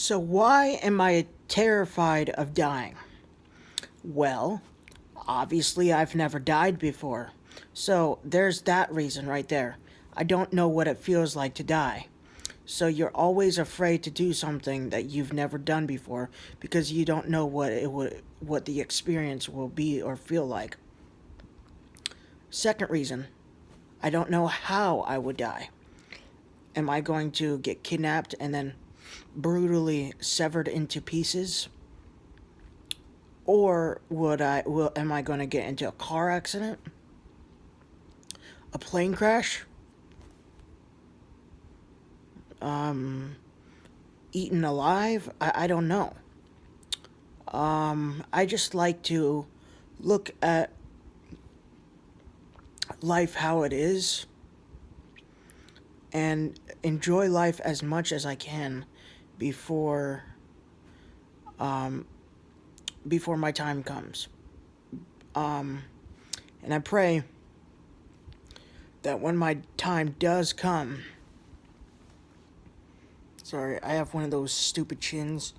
So, why am I terrified of dying? Well, obviously, I've never died before. So, there's that reason right there. I don't know what it feels like to die. So, you're always afraid to do something that you've never done before because you don't know what the experience will be or feel like. Second reason, I don't know how I would die. Am I going to get kidnapped and then brutally severed into pieces? Or am I going to get into a car accident? A plane crash? Eaten alive? I don't know. I just like to look at life how it is and enjoy life as much as I can before before my time comes. And I pray that when my time does come, sorry, I have one of those stupid chins.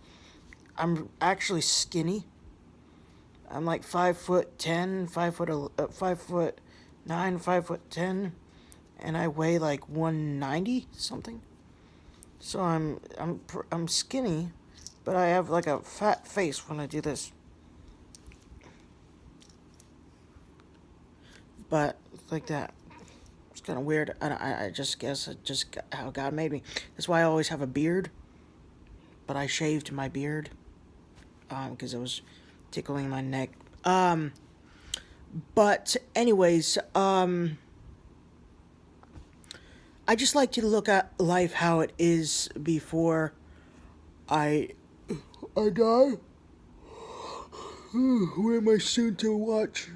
I'm actually skinny. I'm like 5'10", 5'9", 5'10", and I weigh like 190 something. So I'm skinny, but I have like a fat face when I do this. But like that, it's kind of weird. I just guess it's just how God made me. That's why I always have a beard. But I shaved my beard because it was tickling my neck. But anyways, I just like to look at life how it is before I I die. What am I soon to watch?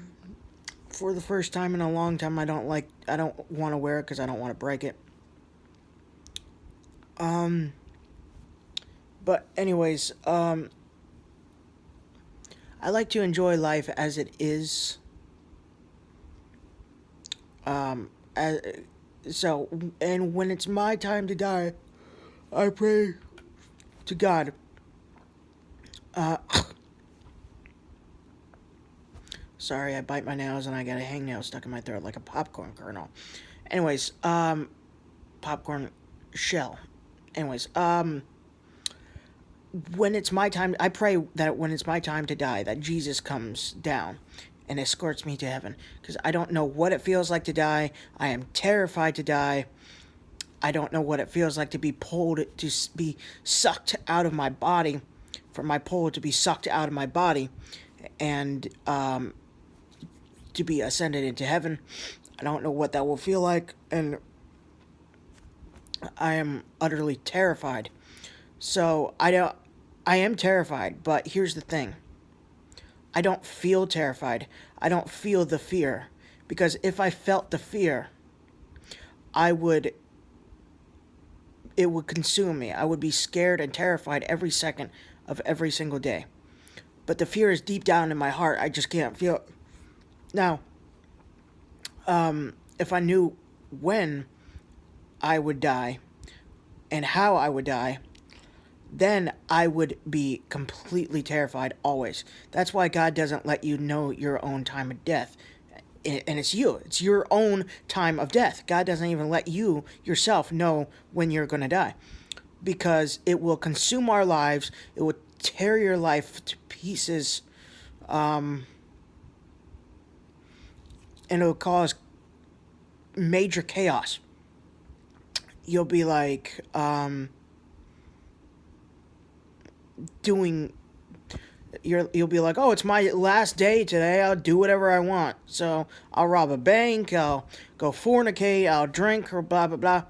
For the first time in a long time, I don't want to wear it because I don't want to break it. But anyways, I like to enjoy life as it is. As, so, and when it's my time to die, I pray to God. Uh, Sorry, I bite my nails and I got a hangnail stuck in my throat like a popcorn kernel. Anyways, popcorn shell. Anyways, when it's my time, I pray that when it's my time to die, that Jesus comes down and escorts me to heaven. Because I don't know what it feels like to die. I am terrified to die. I don't know what it feels like to be pulled, to be sucked out of my body, for my pole to be sucked out of my body, and to be ascended into heaven. I don't know what that will feel like, and I am utterly terrified. So I am terrified, but here's the thing. I don't feel terrified. I don't feel the fear, because if I felt the fear, I would it would consume me. I would be scared and terrified every second of every single day. But the fear is deep down in my heart. I just can't feel it. Now, if I knew when I would die and how I would die, then I would be completely terrified always. That's why God doesn't let you know your own time of death. And it's you. It's your own time of death. God doesn't even let you yourself know when you're going to die, because it will consume our lives. It will tear your life to pieces, and it will cause major chaos. You'll be like doing you'll be like, oh, it's my last day today, I'll do whatever I want. So I'll rob a bank, I'll go fornicate, I'll drink, or blah blah blah.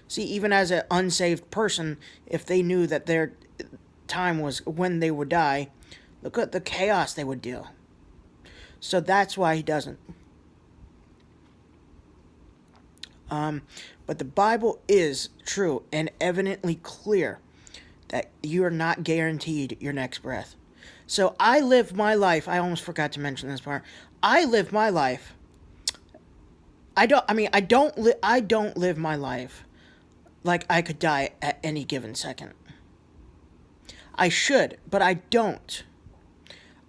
See, even as an unsaved person, if they knew that their time was when they would die, look at the chaos they would do. So that's why he doesn't. But the Bible is true and evidently clear that you are not guaranteed your next breath. So I live my life. I almost forgot to mention this part. I live my life. I don't live my life like I could die at any given second. I should, but I don't.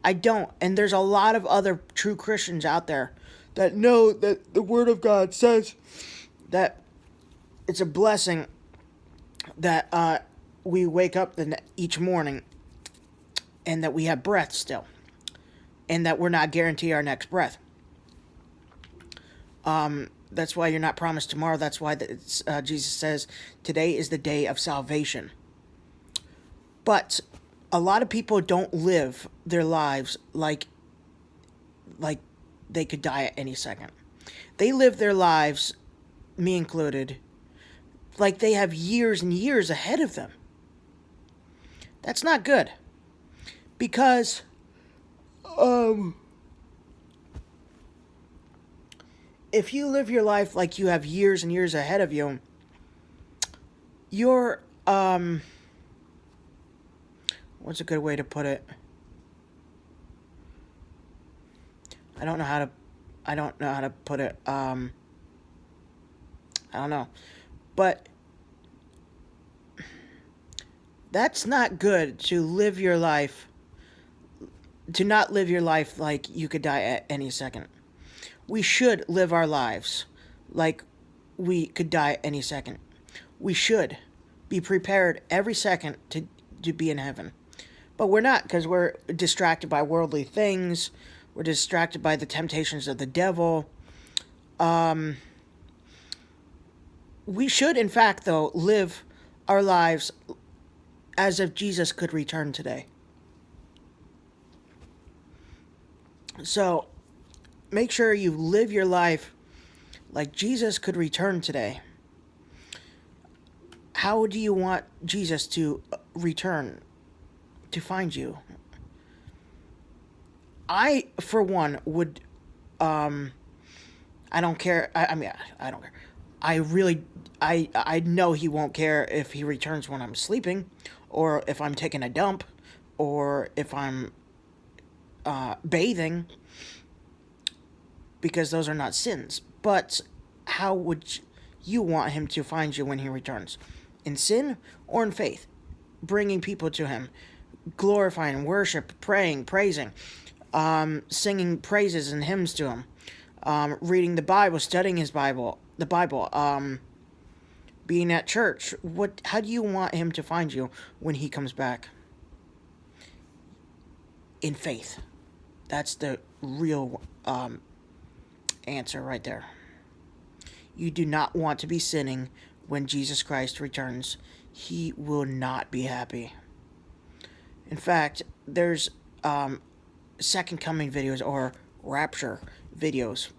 I don't. And there's a lot of other true Christians out there that know that the Word of God says that it's a blessing that we wake up each morning and that we have breath still, and that we're not guaranteed our next breath. That's why you're not promised tomorrow. That's why Jesus says today is the day of salvation. But a lot of people don't live their lives like they could die at any second. They live their lives, me included, like they have years and years ahead of them. That's not good. Because if you live your life like you have years and years ahead of you, you're what's a good way to put it? I don't know how to put it. I don't know. But that's not good to live your life, to not live your life like you could die at any second. We should live our lives like we could die at any second. We should be prepared every second to be in heaven. But we're not, because we're distracted by worldly things. We're distracted by the temptations of the devil. We should, in fact, though, live our lives as if Jesus could return today. So, make sure you live your life like Jesus could return today. How do you want Jesus to return, to find you? I, for one, would, I don't care. I mean, I don't care. I know he won't care if he returns when I'm sleeping, or if I'm taking a dump, or if I'm bathing, because those are not sins. But how would you want him to find you when he returns? In sin or in faith? Bringing people to him, glorifying, worship, praying, praising, singing praises and hymns to him, reading the Bible, studying the Bible, being at church. How do you want him to find you when he comes back? In faith. That's the real answer right there. You do not want to be sinning when Jesus Christ returns. He will not be happy. In fact, there's second coming videos or rapture videos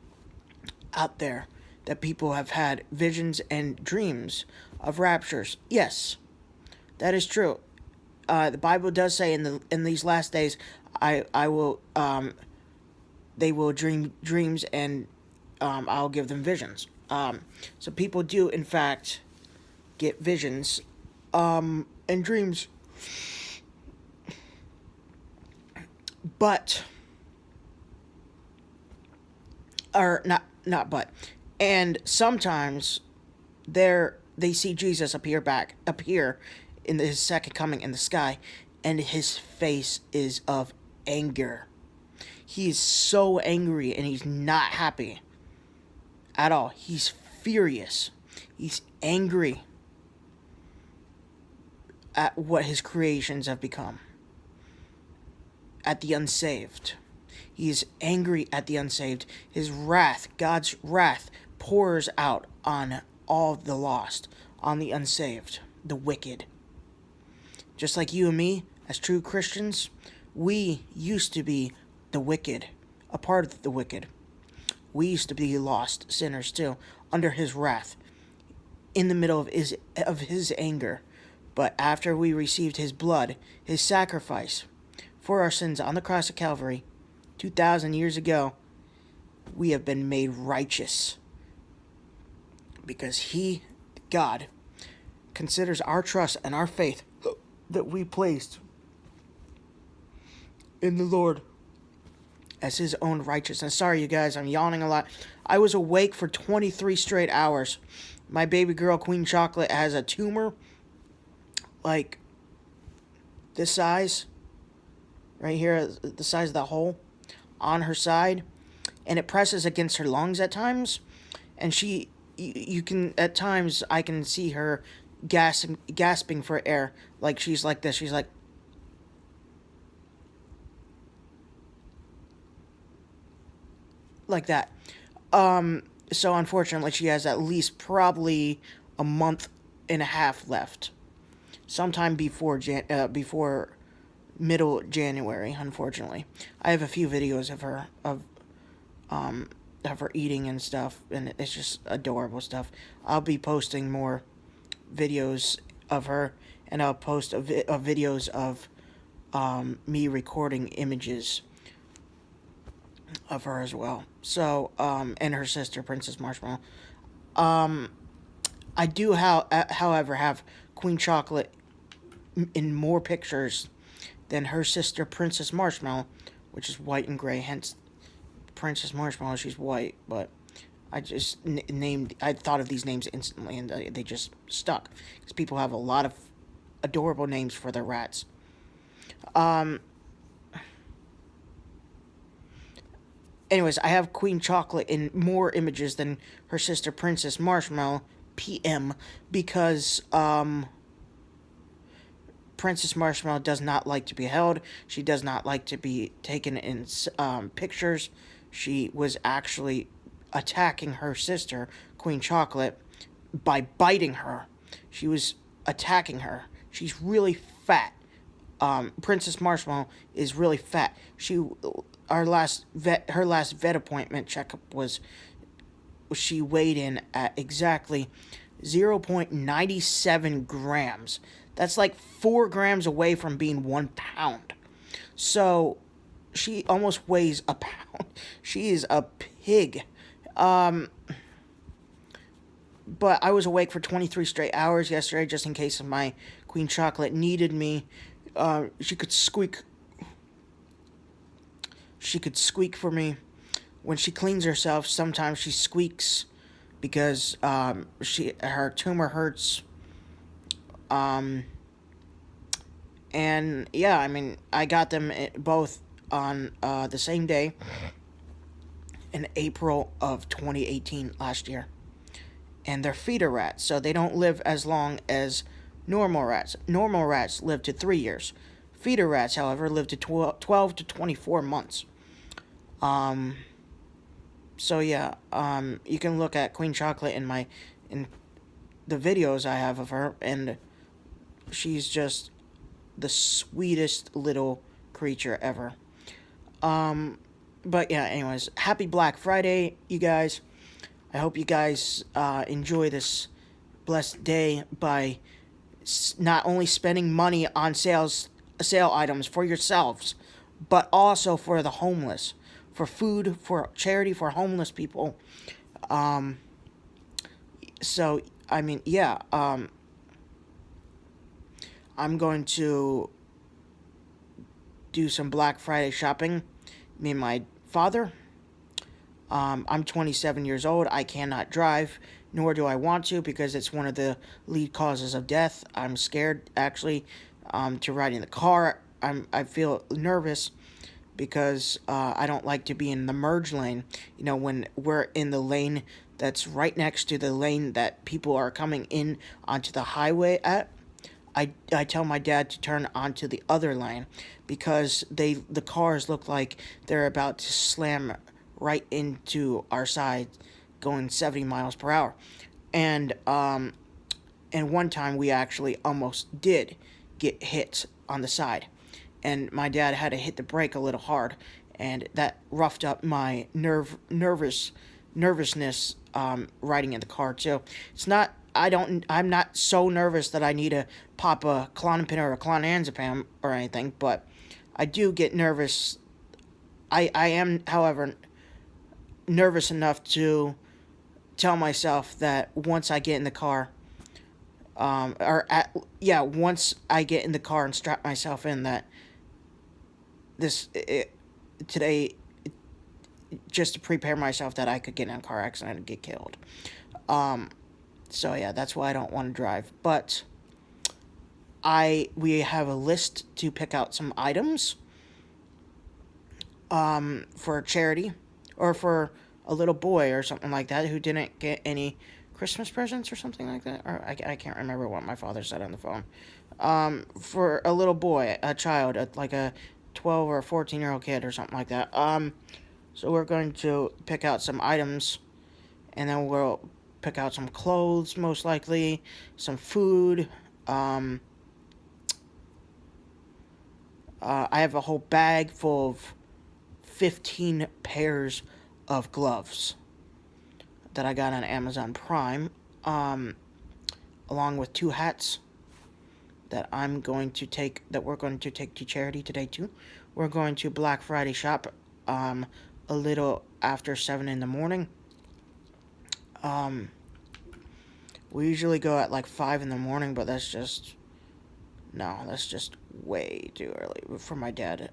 out there that people have had visions and dreams of raptures. Yes, that is true. The Bible does say in these last days, I will they will dream dreams, and I'll give them visions. So people do in fact get visions and dreams. But and sometimes they see Jesus appear in his second coming in the sky, and his face is of anger. He is so angry, and he's not happy at all. He's furious. He's angry at what his creations have become, at the unsaved. He is angry at the unsaved. His wrath, God's wrath, pours out on all the lost, on the unsaved, the wicked. Just like you and me, as true Christians, we used to be the wicked, a part of the wicked. We used to be lost sinners too, under his wrath, in the middle of his anger. But after we received his blood, his sacrifice for our sins on the cross of Calvary, 2,000 years ago, we have been made righteous. Because he, God, considers our trust and our faith that we placed in the Lord as his own righteousness. Sorry, you guys, I'm yawning a lot. I was awake for 23 straight hours. My baby girl, Queen Chocolate, has a tumor. Like, this size, right here, the size of the hole on her side, and it presses against her lungs at times, and you can, at times, I can see her gasping for air, like she's like this, she's like that. So unfortunately, she has at least probably a month and a half left, sometime before middle January. Unfortunately, I have a few videos of her eating and stuff, and it's just adorable stuff. I'll be posting more videos of her, and I'll post videos of me recording images of her as well. So, and her sister, Princess Marshmallow. I do, however, have Queen Chocolate in more pictures than her sister, Princess Marshmallow, which is white and gray. Hence, Princess Marshmallow, she's white. But I just I thought of these names instantly, and they just stuck. Because people have a lot of adorable names for their rats. Anyways, I have Queen Chocolate in more images than her sister, Princess Marshmallow, PM, because Princess Marshmallow does not like to be held. She does not like to be taken in pictures. She was actually attacking her sister, Queen Chocolate, by biting her. She was attacking her. She's really fat. Princess Marshmallow is really fat. Her last vet appointment checkup was, she weighed in at exactly 0.97 grams. That's like 4 grams away from being 1 pound. So she almost weighs a pound. She is a pig. But I was awake for 23 straight hours yesterday just in case my Queen Chocolate needed me. She could squeak. She could squeak for me. When she cleans herself, sometimes she squeaks because her tumor hurts. And yeah, I mean, I got them both on the same day in April of 2018 last year. And they're feeder rats, so they don't live as long as normal rats. Normal rats live to 3 years. Feeder rats, however, live to 12 to 24 months. So yeah, you can look at Queen Chocolate in the videos I have of her, and she's just the sweetest little creature ever. But yeah, anyways, happy Black Friday, you guys. I hope you guys enjoy this blessed day by not only spending money on sale items for yourselves, but also for the homeless, for food, for charity, for homeless people. So I mean, yeah, I'm going to do some Black Friday shopping. Me and my father. I'm 27 years old. I cannot drive, nor do I want to, because it's one of the lead causes of death. I'm scared, actually, to ride in the car. I feel nervous because I don't like to be in the merge lane. You know, when we're in the lane that's right next to the lane that people are coming in onto the highway at, I tell my dad to turn onto the other lane because the cars look like they're about to slam right into our side going 70 miles per hour. And one time we actually almost did get hit on the side. And my dad had to hit the brake a little hard, and that roughed up my nervousness riding in the car too. I'm not so nervous that I need to pop a Klonopin or a clonazepam or anything, but I do get nervous. I am, however, nervous enough to tell myself that once I get in the car, once I get in the car and strap myself in, that today, just to prepare myself that I could get in a car accident and get killed. So yeah, that's why I don't want to drive. But we have a list to pick out some items for charity, or for a little boy or something like that who didn't get any Christmas presents or something like that. Or I can't remember what my father said on the phone. For a little boy, a child, like a 12 or 14-year-old kid or something like that. So we're going to pick out some items, and then we'll pick out some clothes, most likely, some food. I have a whole bag full of 15 pairs of gloves that I got on Amazon Prime, along with 2 hats that we're going to take to charity today too. We're going to Black Friday shop a little after 7 in the morning. We usually go at like 5 in the morning, but that's just way too early for my dad.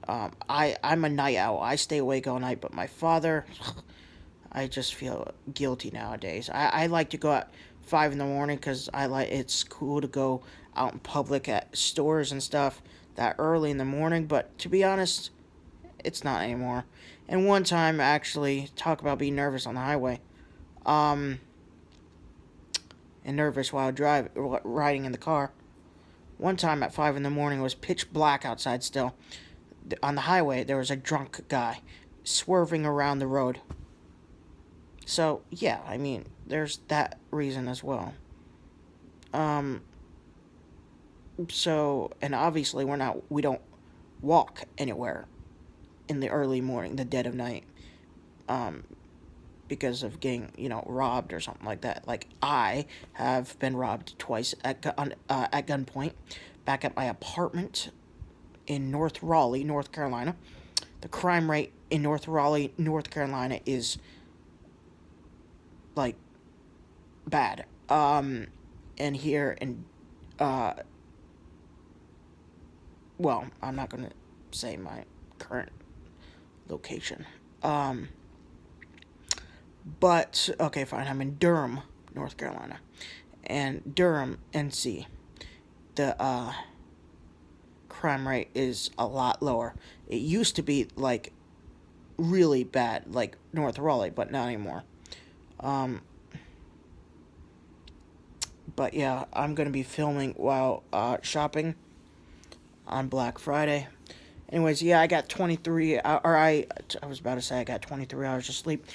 I'm a night owl. I stay awake all night, but my father, I just feel guilty nowadays. I like to go at 5 in the morning because it's cool to go out in public at stores and stuff that early in the morning, but to be honest, it's not anymore. And one time, actually, talk about being nervous on the highway, and nervous while riding in the car. One time at 5 in the morning, it was pitch black outside still. On the highway, there was a drunk guy swerving around the road. So, yeah, I mean, there's that reason as well. So, and obviously we don't walk anywhere in the early morning, the dead of night, because of getting, robbed or something like that. Like, I have been robbed twice at gunpoint, back at my apartment in North Raleigh, North Carolina. The crime rate in North Raleigh, North Carolina is, like, bad. And here in, well, I'm not going to say my current location. But, okay, fine, I'm in Durham, North Carolina. And Durham, NC, the, crime rate is a lot lower. It used to be, like, really bad, like North Raleigh, but not anymore. But yeah, I'm going to be filming while shopping on Black Friday. Anyways, yeah, I got 23, I was about to say I got 23 hours of sleep.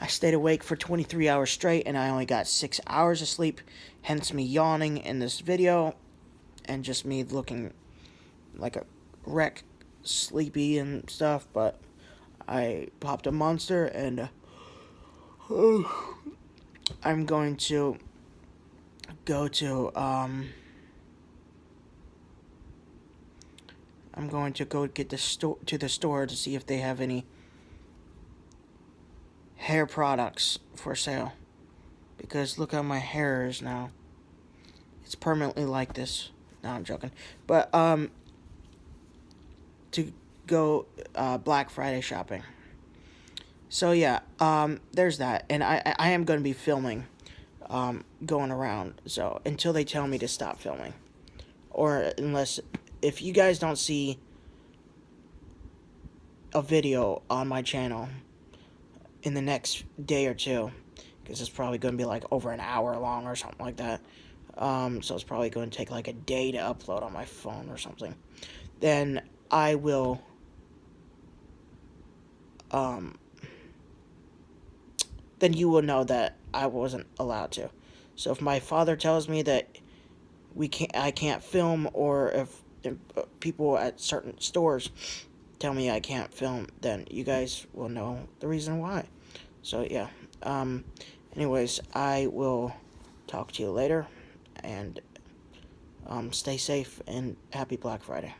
I stayed awake for 23 hours straight, and I only got 6 hours of sleep, hence me yawning in this video, and just me looking like a wreck, sleepy and stuff, but I popped a Monster, and I'm going to go to, I'm going to go get to the store to see if they have any hair products for sale, because look how my hair is now. It's permanently like this. No, I'm joking. But, to go Black Friday shopping. So yeah, there's that, and I am going to be filming, going around. So until they tell me to stop filming, or if you guys don't see a video on my channel in the next day or two, because it's probably going to be like over an hour long or something like that. So it's probably going to take like a day to upload on my phone or something. Then I will, then you will know that I wasn't allowed to. So if my father tells me that I can't film, or if people at certain stores tell me I can't film, then you guys will know the reason why. So yeah, anyways, I will talk to you later, and stay safe, and happy Black Friday.